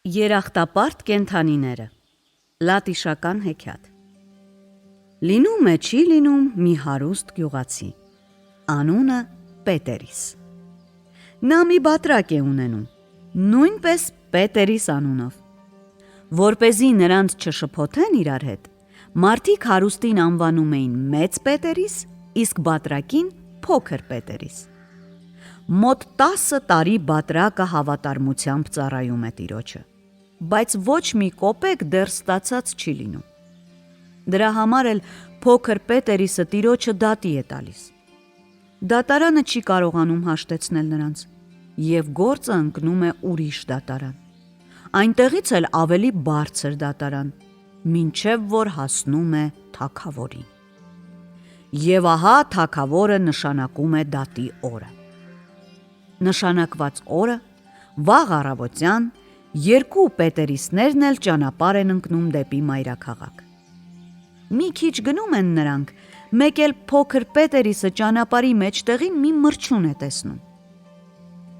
Երախտապարտ կենդանիները։ Լատիշական հեքիաթ։ Լինում է չի լինում մի հարուստ գյուղացի, անունը Պետերիս։ Նա մի բատրակ է ունենում, նույնպես Պետերիս անունով։ Որպեսզի նրանց չշփոթեն իրար հետ, մարդիկ հարուստին անվանում էին Մեծ Պետերիս, իսկ բատրակին Փոքր Պետերիս։ Մոտ 10 տարի բատրակը հավատարմությամբ ծառայում է տիրոջը, բայց ոչ մի կոպեկ դեռ ստացած չի լինում։ Դրա համար էլ Փոքր Պետերիսը տիրոջը դատի է տալիս։ Դատարանը չի կարողանում հաշտեցնել նրանց, և գործը ընկնում է ուրիշ դատարան, այնտեղից էլ ավելի բարձր դատարան, մինչև որ հասնում է թագավորին։ Եվ ահա թագավորը նշանակում է դատի օրը։ Նշանակված օրը, վաղ առավոտյան, երկու Պետերիսներն էլ ճանապարհ են ընկնում դեպի մայրաքաղաք։ Մի քիչ գնում են նրանք, մեկ էլ Փոքր Պետերիսը ճանապարհի մեջտեղին մի մրջյուն է տեսնում։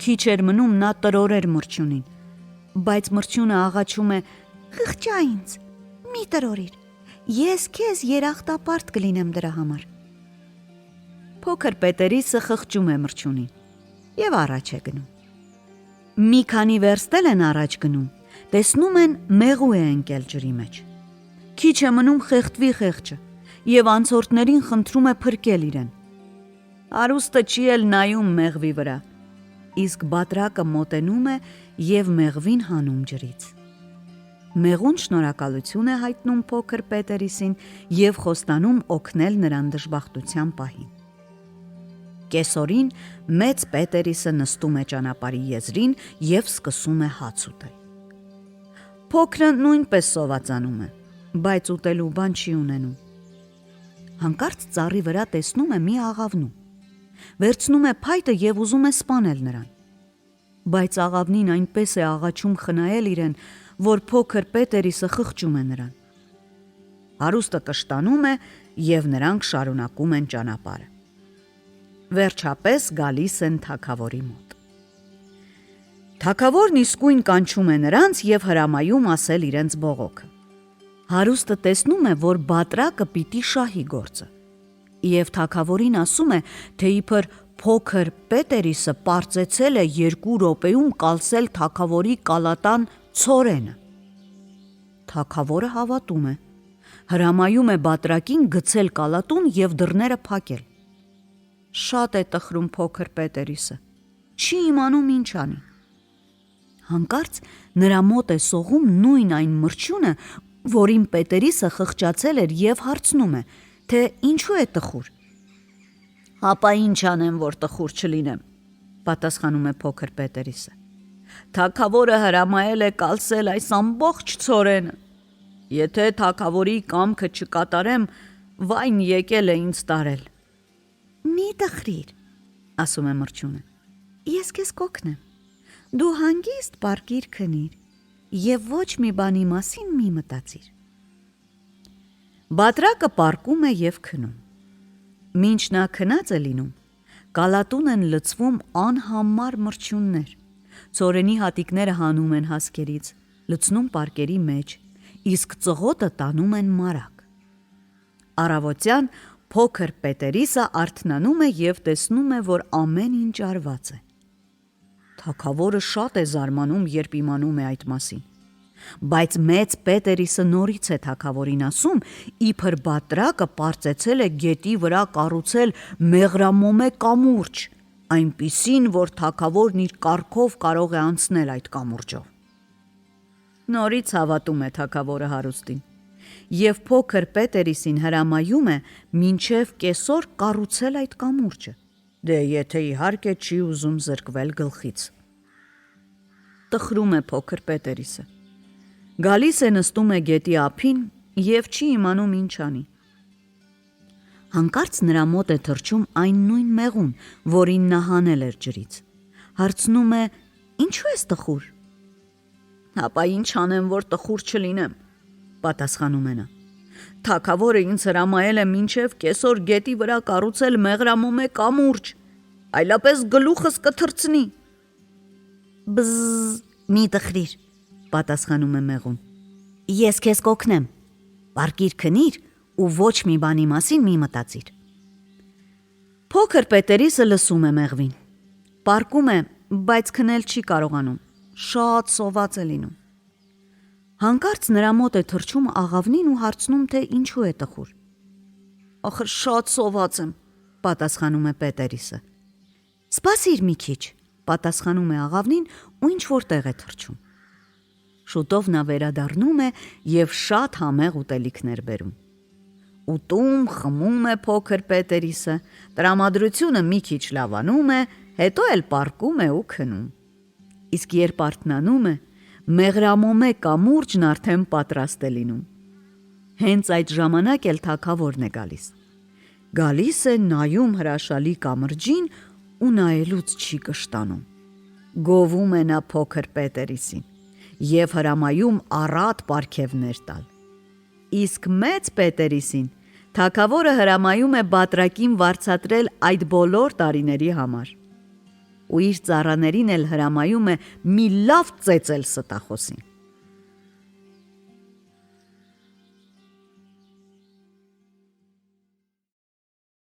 Քիչ էր մնում նա տրորեր մրջյունին, բայց մրջյունը աղաչում է. «Խղճա ինձ, մի տրորիր, ես քեզ երախտապարտ կլինեմ դրա համար»։ Փոքր Պետերիսը խղճում է մրջյունին և առաջ է գնում։ Մի քանի վերստ են առաջ գնում, տեսնում են մեղու է ընկել ջրի մեջ։ Քիչ է մնում խեղդվի խեղճը և անցորդներին խնդրում է փրկել իրեն։ Հարուստը չի էլ նայում մեղվի վրա, իսկ բատրակը մոտենում է և մեղվին հանում ջրից։ Մեղուն շնորհակալություն է հայտնում Փոքր Պետերիսին և խոստանում օգնել նրան դժբախտության պահին։ Կեսօրին Մեծ Պետերիսը նստում է ճանապարհի եզրին և սկսում է հաց ուտել։ Փոքրը նույնպես սովածանում է, բայց ուտելու բան չի ունենում։ Հանկարծ ծառի վրա տեսնում է մի աղավնու, վերցնում է փայտը և ուզում է սպանել նրան։ Բայց աղավնին այնպես է աղաչում խնայել իրեն, որ Փոքր Պետերիսը խղճում է նրան։ Հարուստը կշտանում է և նրանք շարունակում են ճանապարհը։ Վերջապես գալիս են թագավորի մոտ։ Թագավորն իսկույն կանչում է նրանց և հրամայում ասել իրենց բողոքը։ Հարուստը տեսնում է, որ բատրակը պիտի շահի գործը, և թագավորին ասում է, թե իբր Փոքր Պետերիսը պարծեցել է 2 րոպեում կալսել թագավորի կալատան ցորենը։ Թագավորը հավատում է, հրամայում է բատրակին գցել կալատուն և դռները փակել։ Շատ է տխրում Փոքր Պետերիսը, չի իմանում ինչ անի։ Հանկարծ նրա մոտ է սողում նույն այն մրջյունը, որին Պետերիսը խղճացել էր և հարցնում է, թե ինչու է տխուր։ «Հապա ինչ անեմ, որ տխուր չլինեմ», պատասխանում է Փոքր Պետերիսը։ «Թագավորը հրամայել է կալսել այս ամբողջ ցորենը։ Եթե թագավորի կամքը չկատարեմ, վայն եկել է ինձ տարել»։ «Մի տխրիր», ասում է մրջյունը, «ես քեզ կօգնեմ։ Դու հանգիստ պառկիր քնիր և ոչ մի բանի մասին մի մտածիր»։ Բատրակը պառկում է և քնում։ Մինչ նա քնած է լինում, կալատուն են լցվում անհամար մրջյուններ, ցորենի հատիկները հանում են հասկերից, լցնում պարկերի մեջ, իսկ ծղոտը տանում են մարակ։ Առավոտյան Փոքր Պետերիսը արթնանում է և տեսնում է, որ ամեն ինչ արված է։ Թագավորը շատ է զարմանում, երբ իմանում է այդ մասին, բայց Մեծ Պետերիսը նորից է թագավորին ասում, իբր բատրակը պարծեցել է գետի վրա կառուցել մեղրամոմե կամուրջ, այնպիսին, որ թագավորն իր կառքով կարող է անցնել այդ կամուրջով։ Նորից հավատում է թագավորը հարուստին և Փոքր Պետերիսին հրամայում է մինչև կեսօր կառուցել այդ կամուրջը, դե եթե իհարկե չի ուզում զրկվել գլխից։ Տխրում է Փոքր Պետերիսը, գալիս է նստում է գետի ափին և չի իմանում ինչ անի։ Հանկարծ նրա մոտ է թռչում այն նույն մեղուն, որին նա հանել էր ջրից։ Հարցնում է. «Ինչու ես տխուր»։ «Հապա ինչ անեմ, որ տխուր չլինեմ», պատասխանում է նա։ «Թագավորը ինձ հրամայել է մինչև կեսօր գետի վրա կառուցել մեղրամոմե կամուրջ, այլապես գլուխս կթռցնի»։ «Բզզզ, մի տխրիր», պատասխանում է մեղուն։ Ես քեզ կօգնեմ։ Պարկիր քնիր ու ոչ մի բանի մասին մի մտածիր։ Փոքր Պետերիսը լսում է մեղվին։ Պարկում է, բայց քնել չի կարողանում։ Շատ սոված է լինում։ Հանկարծ նրա մոտ է թռչում աղավնին ու հարցնում, թե ինչու է տխուր։ Ախր շատ սոված եմ, պատասխանում է Պետերիսը։ Սպասիր մի քիչ, պատասխանում է աղավնին ու ինչ-որ տեղ է թռչում։ Շուտով նա վերադառնում է և շատ համեղ ուտելիքներ բերում։ Ուտում, խմում է փոքր Պետերիսը, տրամադրությունը մի քիչ լավանում է, հետո էլ պառկում է ու քնում։ Իսկ երբ արթնանում է, մեղրամոմե կամուրջն արդեն պատրաստ է լինում։ Հենց այդ ժամանակ էլ թագավորն է գալիս։ Գալիս է, նայում հրաշալի կամրջին ու նայելուց չի կշտանում։ Գովում է նա փոքր Պետերիսին և հրամայում առատ պարգևներ տալ։ Իսկ մեծ Պետերիսին թագավորը հրամայում է բատրակին վարձատրել այդ բոլոր տարիների համար։ Ու իր ծառաներին էլ հրամայում է մի լավ ծեծել ստախոսին։